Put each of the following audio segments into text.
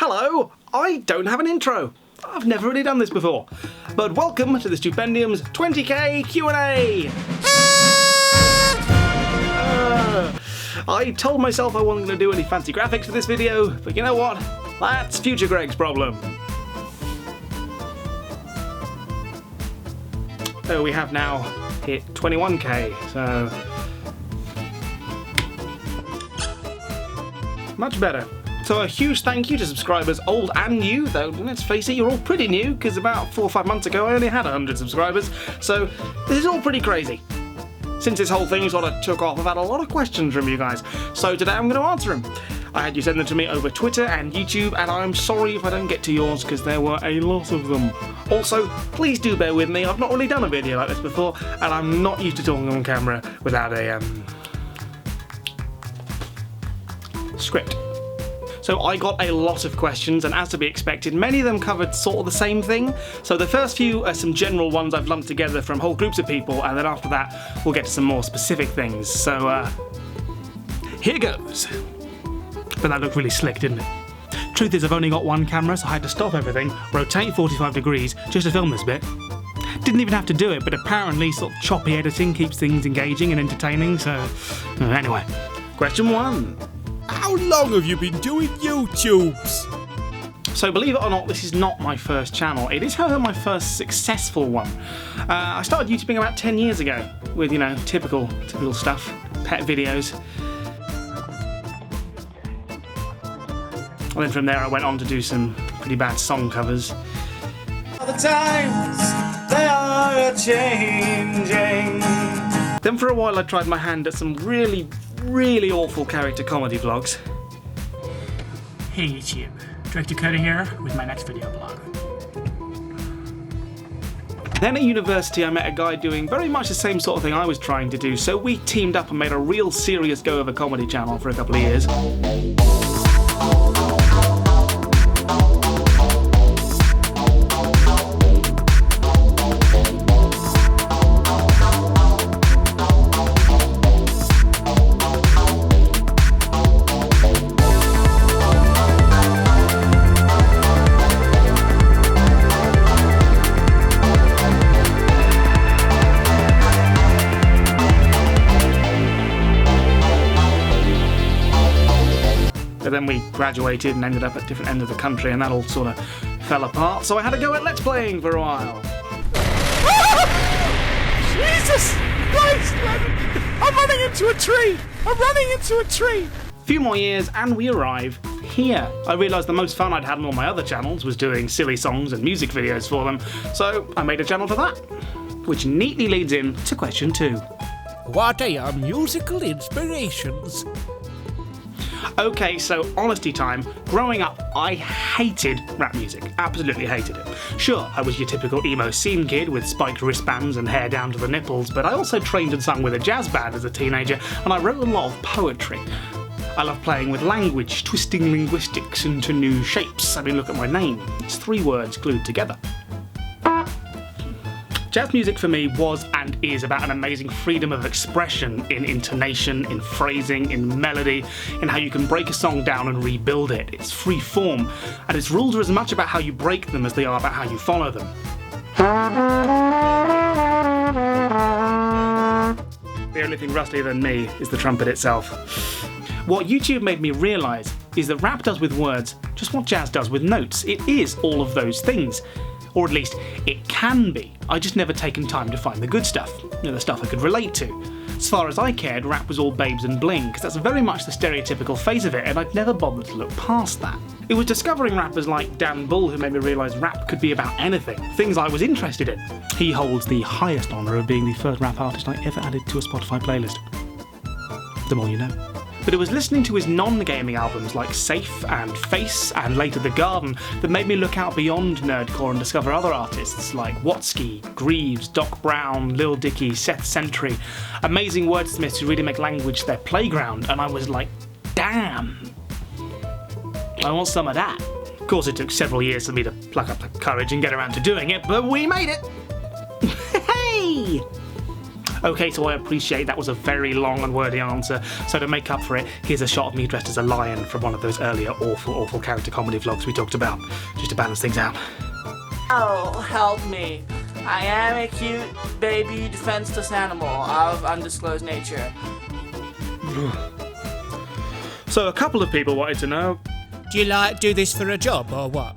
Hello, I don't have an intro. I've never really done this before. But welcome to the Stupendium's 20k Q&A! I told myself I wasn't going to do any fancy graphics for this video, but you know what? That's future Greg's problem. So we have now hit 21k, so much better. So a huge thank you to subscribers old and new, though let's face it, you're all pretty new, because about 4 or 5 months ago I only had 100 subscribers, so this is all pretty crazy. Since this whole thing sort of took off, I've had a lot of questions from you guys, so today I'm going to answer them. I had you send them to me over Twitter and YouTube, and I'm sorry if I don't get to yours, because there were a lot of them. Also, please do bear with me, I've not really done a video like this before, and I'm not used to talking on camera without a script. So I got a lot of questions, and as to be expected, many of them covered sort of the same thing. So the first few are some general ones I've lumped together from whole groups of people, and then after that we'll get to some more specific things. So here goes. But that looked really slick, didn't it? Truth is, I've only got one camera, so I had to stop everything, rotate 45 degrees just to film this bit. Didn't even have to do it, but apparently sort of choppy editing keeps things engaging and entertaining, so anyway. Question 1. How long have you been doing YouTubes? So believe it or not, this is not my first channel. It is, however, my first successful one. I started YouTubing about 10 years ago with, you know, typical stuff, pet videos. And then from there I went on to do some pretty bad song covers. The times, they are a-changing. Then for a while I tried my hand at some really awful character comedy vlogs. Hey YouTube, Director Coda here with my next video blog. Then at university I met a guy doing very much the same sort of thing I was trying to do, so we teamed up and made a real serious go of a comedy channel for a couple of years. But then we graduated and ended up at different ends of the country, and that all sort of fell apart, so I had to go at Let's Playing for a while. Jesus Christ! I'm running into a tree! I'm running into a tree! A few more years and we arrive here. I realised the most fun I'd had on all my other channels was doing silly songs and music videos for them, so I made a channel for that. Which neatly leads in to question 2. What are your musical inspirations? Okay, so honesty time. Growing up, I hated rap music. Absolutely hated it. Sure, I was your typical emo scene kid with spiked wristbands and hair down to the nipples, but I also trained and sung with a jazz band as a teenager, and I wrote a lot of poetry. I love playing with language, twisting linguistics into new shapes. I mean, look at my name. It's 3 words glued together. Jazz music for me was and is about an amazing freedom of expression in intonation, in phrasing, in melody, in how you can break a song down and rebuild it. It's free form, and its rules are as much about how you break them as they are about how you follow them. The only thing rustier than me is the trumpet itself. What YouTube made me realise is that rap does with words just what jazz does with notes. It is all of those things. Or at least, it can be. I just never taken time to find the good stuff, you know, the stuff I could relate to. As far as I cared, rap was all babes and bling, because that's very much the stereotypical face of it, and I'd never bothered to look past that. It was discovering rappers like Dan Bull who made me realise rap could be about anything, things I was interested in. He holds the highest honour of being the first rap artist I ever added to a Spotify playlist. The more you know. But it was listening to his non-gaming albums like Safe and Face and later The Garden that made me look out beyond nerdcore and discover other artists like Watsky, Greaves, Doc Brown, Lil Dicky, Seth Sentry, amazing wordsmiths who really make language their playground, and I was like, damn, I want some of that. Of course it took several years for me to pluck up the courage and get around to doing it, but we made it! Hey! Okay, so I appreciate that was a very long and wordy answer, so to make up for it, here's a shot of me dressed as a lion from one of those earlier awful character comedy vlogs we talked about, just to balance things out. Oh, help me. I am a cute, baby, defenseless animal of undisclosed nature. So a couple of people wanted to know, Do you do this for a job or what?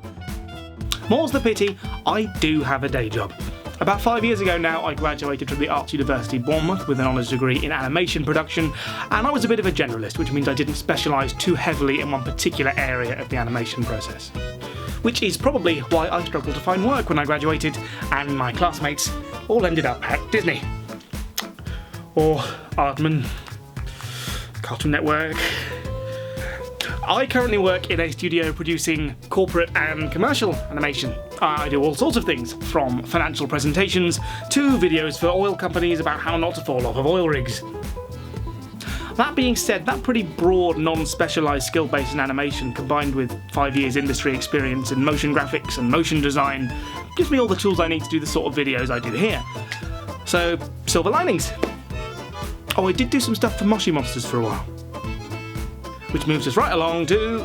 more's the pity, I do have a day job. About 5 years ago now, I graduated from the Arts University Bournemouth with an honours degree in animation production, and I was a bit of a generalist, which means I didn't specialise too heavily in one particular area of the animation process. Which is probably why I struggled to find work when I graduated, and my classmates all ended up at Disney. Or Aardman, Cartoon Network. I currently work in a studio producing corporate and commercial animation. I do all sorts of things, from financial presentations to videos for oil companies about how not to fall off of oil rigs. That being said, that pretty broad, non-specialised skill base in animation, combined with 5 years industry experience in motion graphics and motion design, gives me all the tools I need to do the sort of videos I do here. So, silver linings. Oh, I did do some stuff for Moshi Monsters for a while. Which moves us right along to...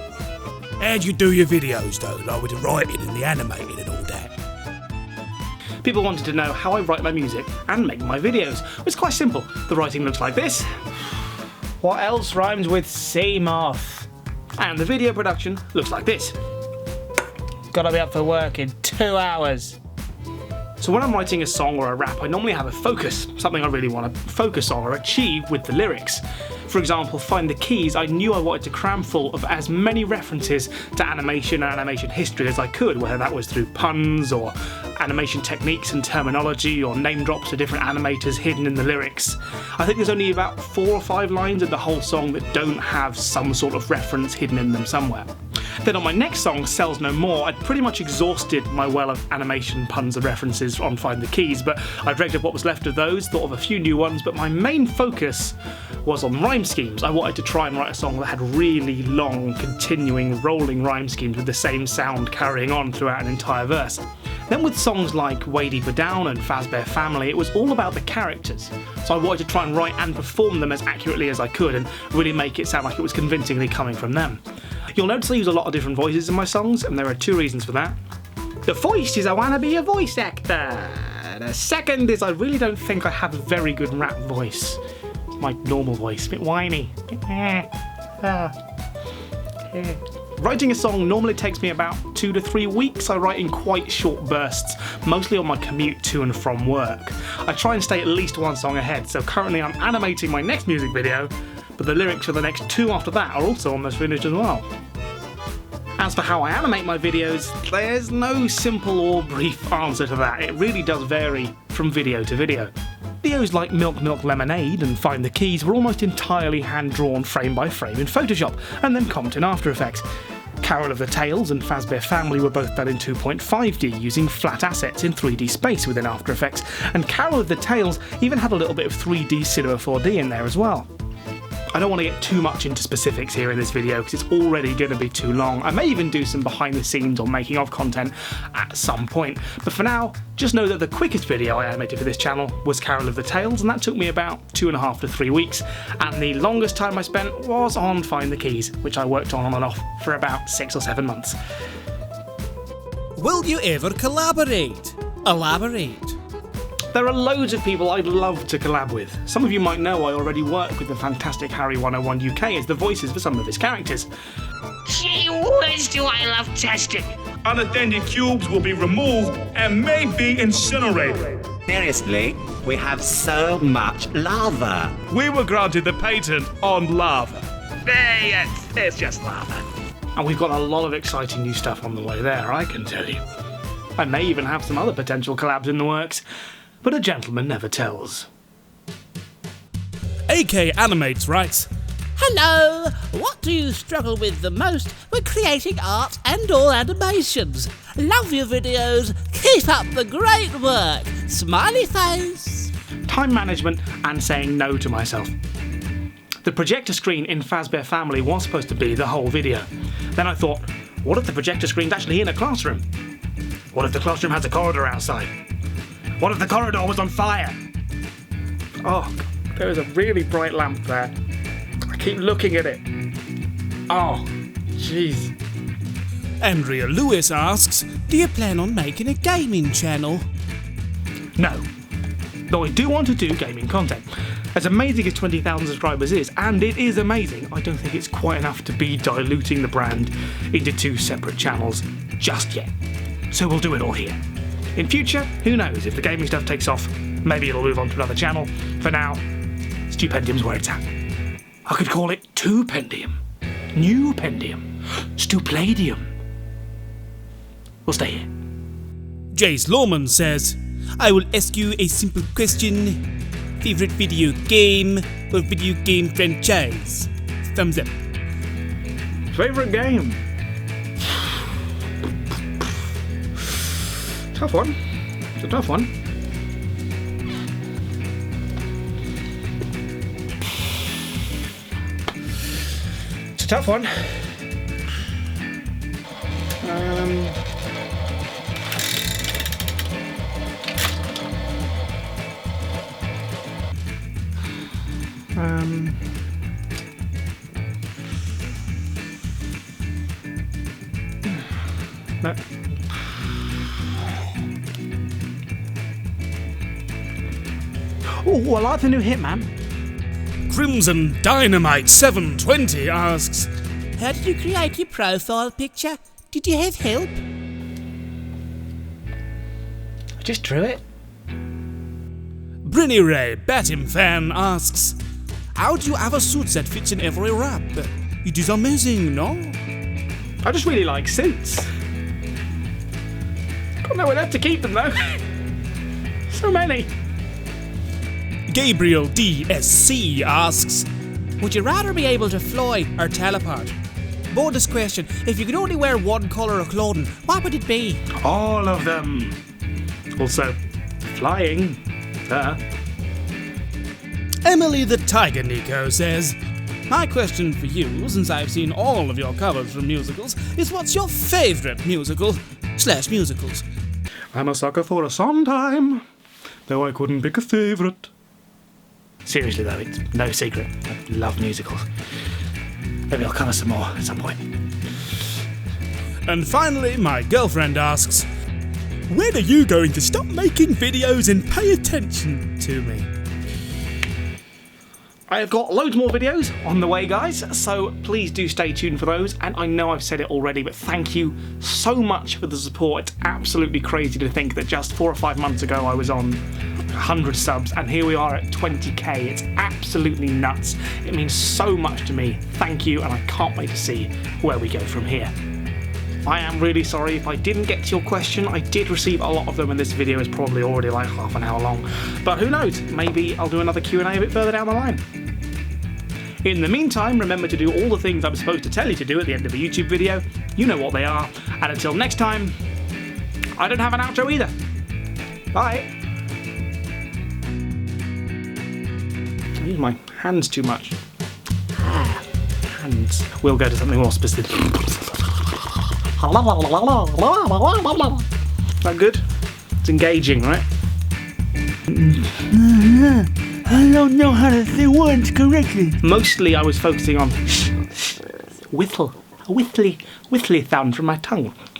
How do you do your videos though, like with the writing and the animating and all that? People wanted to know how I write my music and make my videos. It's quite simple. The writing looks like this. What else rhymes with sea moth? And the video production looks like this. Gotta be up for work in 2 hours. So when I'm writing a song or a rap, I normally have a focus, something I really want to focus on or achieve with the lyrics. For example, Find the Keys, I knew I wanted to cram full of as many references to animation and animation history as I could, whether that was through puns or animation techniques and terminology or name drops to different animators hidden in the lyrics. I think there's only about 4 or 5 lines of the whole song that don't have some sort of reference hidden in them somewhere. Then on my next song, Sells No More, I'd pretty much exhausted my well of animation puns and references on Find the Keys, but I dragged up what was left of those, thought of a few new ones, but my main focus was on rhyme schemes. I wanted to try and write a song that had really long, continuing, rolling rhyme schemes with the same sound carrying on throughout an entire verse. Then with songs like Way Deeper Down and Fazbear Family, it was all about the characters. So I wanted to try and write and perform them as accurately as I could and really make it sound like it was convincingly coming from them. You'll notice I use a lot of different voices in my songs, and there are 2 reasons for that. The first is I want to be a voice actor. The second is I really don't think I have a very good rap voice. My normal voice, a bit whiny. Writing a song normally takes me about 2 to 3 weeks. I write in quite short bursts, mostly on my commute to and from work. I try and stay at least 1 song ahead, so currently I'm animating my next music video, but the lyrics for the next 2 after that are also almost finished as well. As for how I animate my videos, there's no simple or brief answer to that. It really does vary from video to video. Videos like Milk Milk Lemonade and Find the Keys were almost entirely hand-drawn frame by frame in Photoshop, and then comped in After Effects. Carol of the Tales and Fazbear Family were both done in 2.5D using flat assets in 3D space within After Effects, and Carol of the Tales even had a little bit of 3D Cinema 4D in there as well. I don't want to get too much into specifics here in this video because it's already going to be too long. I may even do some behind the scenes or making of content at some point, but for now, just know that the quickest video I animated for this channel was Carol of the Tales, and that took me about 2.5 to 3 weeks, and the longest time I spent was on Find the Keys, which I worked on and off for about 6 or 7 months. Will you ever collaborate? Elaborate. There are loads of people I'd love to collab with. Some of you might know I already work with the fantastic Harry101UK as the voices for some of his characters. Gee whiz, do I love testing! Unattended cubes will be removed and may be incinerated. Seriously, we have so much lava. We were granted the patent on lava. It's just lava. And we've got a lot of exciting new stuff on the way there, I can tell you. I may even have some other potential collabs in the works, but a gentleman never tells. AK Animates writes, Hello! What do you struggle with the most when creating art and/or animations? Love your videos. Keep up the great work. Smiley face. Time management and saying no to myself. The projector screen in Fazbear Family was supposed to be the whole video. Then I thought, what if the projector screen's actually in a classroom? What if the classroom has a corridor outside? What if the corridor was on fire? Oh, there is a really bright lamp there. I keep looking at it. Oh, jeez. Andrea Lewis asks, do you plan on making a gaming channel? No. Though I do want to do gaming content. As amazing as 20,000 subscribers is, and it is amazing, I don't think it's quite enough to be diluting the brand into 2 separate channels just yet. So we'll do it all here. In future, who knows, if the gaming stuff takes off, maybe it'll move on to another channel. For now, Stupendium's where it's at. I could call it Tupendium, Newpendium, Stupedium. We'll stay here. Jace Lawman says, I will ask you a simple question. Favorite video game or video game franchise? Thumbs up. Favorite game? Tough one. It's a tough one. It's a tough one. No. Oh, I like the new Hitman. Crimson Dynamite 720 asks, How did you create your profile picture? Did you have help? I just drew it. Brinny Ray Batim fan asks, how do you have a suit that fits in every wrap? It is amazing, no? I just really like suits. Got nowhere left to keep them though. So many. Gabriel DSC asks, Would you rather be able to fly or teleport? Bonus question, if you could only wear one colour of clothing, what would it be? All of them. Also, flying. Emily the Tiger Nico says, my question for you, since I've seen all of your covers from musicals, is what's your favourite musical/musicals? I'm a sucker for a Sondheim, though I couldn't pick a favourite. Seriously though, it's no secret. I love musicals. Maybe I'll cover some more at some point. And finally, my girlfriend asks, when are you going to stop making videos and pay attention to me? I have got loads more videos on the way, guys, so please do stay tuned for those. And I know I've said it already, but thank you so much for the support. It's absolutely crazy to think that just 4 or 5 months ago I was on 100 subs, and here we are at 20k. It's absolutely nuts. It means so much to me. Thank you, and I can't wait to see where we go from here. I am really sorry if I didn't get to your question. I did receive a lot of them, and this video is probably already like half an hour long. But who knows? Maybe I'll do another Q&A a bit further down the line. In the meantime, remember to do all the things I'm supposed to tell you to do at the end of a YouTube video. You know what they are. And until next time, I don't have an outro either. Bye. I use my hands too much. Hands. We'll go to something more specific. That good? It's engaging, right? I don't know how to say words correctly. Mostly I was focusing on whittle, a whittly sound from my tongue.